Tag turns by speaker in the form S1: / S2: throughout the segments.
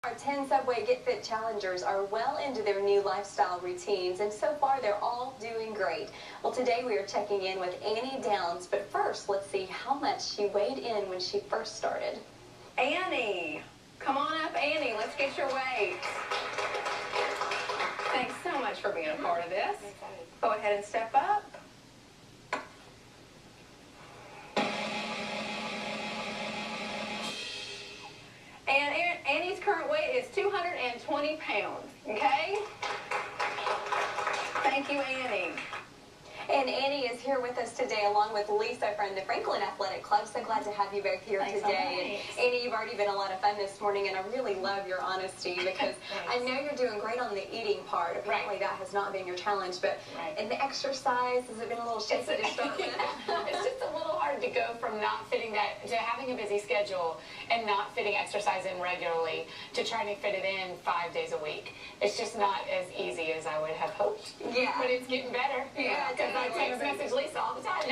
S1: Our 10 Subway Get Fit Challengers are well into their new lifestyle routines, and so far they're all doing great. Well, today we are checking in with Annie Downs, but first let's see how much she weighed in when she first started.
S2: Annie, come on up, Annie. Let's get your weight. Thanks so much for being a part of this. Go ahead and step up. And Annie's current weight is 220 pounds, okay? Thank you, Annie.
S1: And Annie is here with us today along with Lisa from the Franklin Athletic Club. So glad to have you both here today. And Annie, you've already been a lot of fun this morning, and I really love your honesty because I know you're doing great on the eating part. Apparently that has not been your challenge, but in the exercise, has it been a little shaky to start with?
S3: It's just a little hard to go from not fitting that to having a busy schedule and not fitting exercise in regularly to trying to fit it in 5 days a week. It's just not as easy as I would have hoped.
S1: Yeah.
S3: But it's getting better.
S1: Yeah,
S3: because I text message Lisa all the time.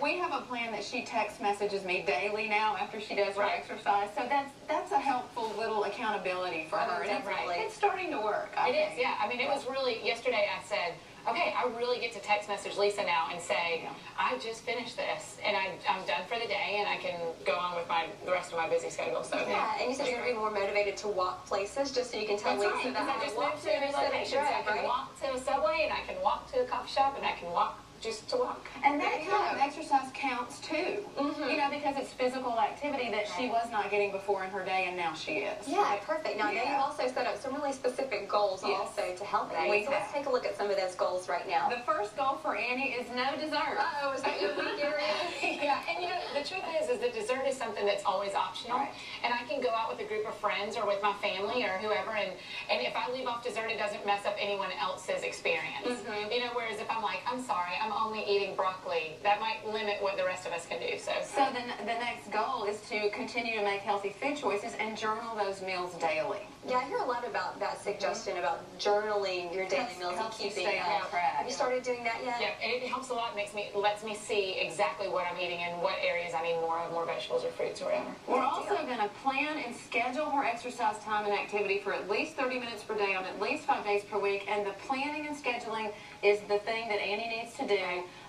S2: We have a plan that she text messages me daily now after she does her exercise. So that's a helpful little accountability for her.
S1: Definitely.
S2: It's starting to work.
S3: It is, yeah. I mean, it was really, yesterday I said, okay, I really get to text message Lisa now and say, I just finished this, and I'm done for the day, and I can go on with the rest of my busy schedule. So
S1: yeah, and you said you're going to be more motivated to walk places, just so you can tell Lisa that
S3: I just moved to a new location, so I can walk to a Subway, and I can walk to a coffee shop, and I can walk just to walk.
S2: And that kind of exercise counts too, you know, because it's physical activity that she was not getting before in her day, and now she is.
S1: Yeah, perfect. Now, I know you've also set up some really specific goals also to help that. So let's take a look at some of those goals right now.
S2: The first goal for Annie is no dessert.
S1: Oh, is that your weak area?
S3: Yeah, and you know, the truth is that dessert is something that's always optional. And I can go out with a group of friends or with my family or whoever, and if I leave off dessert, it doesn't mess up anyone else's experience. You know, whereas if I'm like, I'm sorry, I'm only eating broccoli, that might limit what the rest of us can do. So
S2: the next goal is to continue to make healthy food choices and journal those meals daily.
S1: Yeah, I hear a lot about that suggestion about journaling your daily meals and keeping
S2: up.
S1: Have you started doing that yet?
S3: Yeah, and it helps a lot. Lets me see exactly what I'm eating and what areas I need more vegetables or fruits or whatever.
S2: We're also going to plan and schedule her exercise time and activity for at least 30 minutes per day on at least 5 days per week. And the planning and scheduling is the thing that Annie needs to do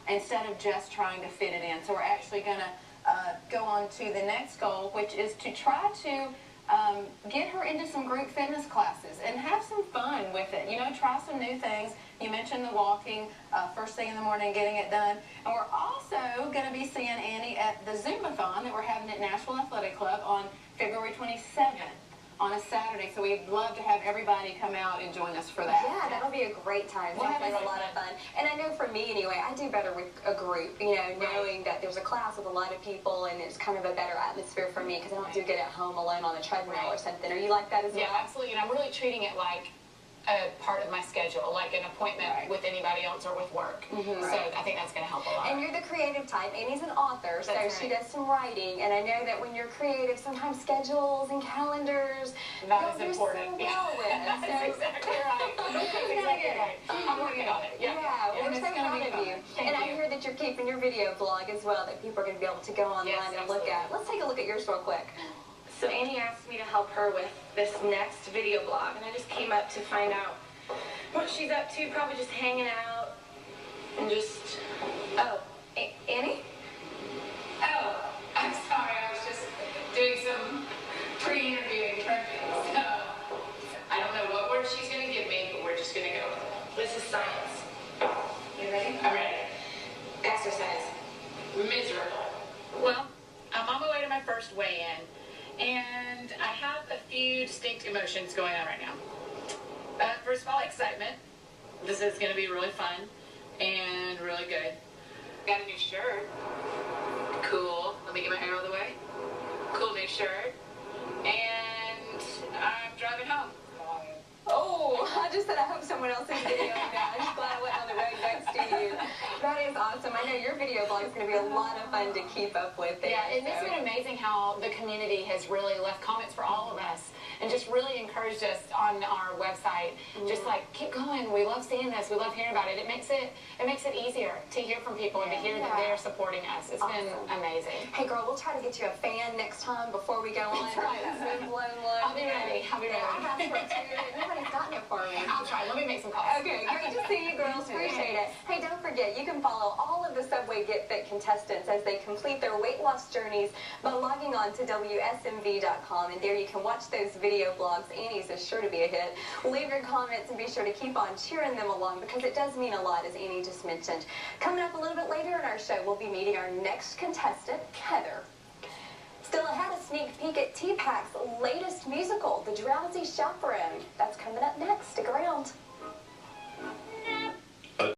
S2: instead of just trying to fit it in. So we're actually going to go on to the next goal, which is to try to get her into some group fitness classes and have some fun with it. You know, try some new things. You mentioned the walking first thing in the morning, getting it done. And we're also going to be seeing Annie at the Zumbathon that we're having at Nashville Athletic Club on February 27th. On a Saturday, so we'd love to have everybody come out and join us for that.
S1: Yeah, that'll be a great time. Definitely a lot of fun. And I know for me anyway, I do better with a group, you know, knowing that there's a class with a lot of people and it's kind of a better atmosphere for me because I don't do get at home alone on the treadmill or something. Are you like that as well?
S3: Yeah, absolutely. And I'm really treating it like a part of my schedule, like an appointment with anybody else or with work. So I think that's going to help a lot.
S1: And you're the creative type. Annie's an author, so she does some writing. And I know that when you're creative, sometimes schedules and calendars
S3: not as important.
S1: So well with.
S3: That's exactly right. I'm working on it. Yeah,
S1: we're so proud of you. And I hear that you're keeping your video blog as well that people are going to be able to go online and look at. Let's take a look at yours real quick.
S4: So Annie asked me to help her with this next video blog, and I just came up to find out what she's up to, probably just hanging out, and just... Oh, Annie?
S3: Oh, I'm sorry, I was just doing some pre-interviewing prepping, so I don't know what word she's going to give me, but we're just going to go with it.
S4: This is science. You ready?
S3: I'm ready.
S4: Exercise.
S3: Miserable. Well, I'm on my way to my first weigh-in. And I have a few distinct emotions going on right now. First of all, excitement. This is going to be really fun and really good. Got a new shirt. Cool. Let me get my hair out of the way. Cool new shirt. And I'm driving home.
S1: Oh, I just said I hope someone else is videoing that. I'm just glad I went on the road next to you. That is awesome. I know your video blog is going to be a lot of fun to keep up with.
S3: Yeah, and it's been amazing how the community has really left comments for all of us and just
S2: just really encouraged us on our website. Just like, keep going. We love seeing this. We love hearing about it. It makes it easier to hear from people and to hear that they're supporting us. It's been amazing.
S1: Hey, girl, we'll try to get you a fan next time before we go on.
S2: That's right.
S1: That blown look.
S2: I'll be ready. I'll be ready.
S1: I've asked for it too. Nobody's gotten it for me.
S2: I'll try. Let me make some calls.
S1: Okay, great to see you girls. Appreciate it. Hey, don't forget, you can follow all of the Subway Get Fit contestants as they complete their weight loss journeys by logging on to WSMV.com, and there you can watch those video blogs. Annie's is sure to be a hit. Leave your comments and be sure to keep on cheering them along because it does mean a lot, as Annie just mentioned. Coming up a little bit later in our show, we'll be meeting our next contestant, Heather. Still ahead, a sneak peek at T-Pac's latest musical, The Drowsy Chaperone. That's coming up next. Stick around.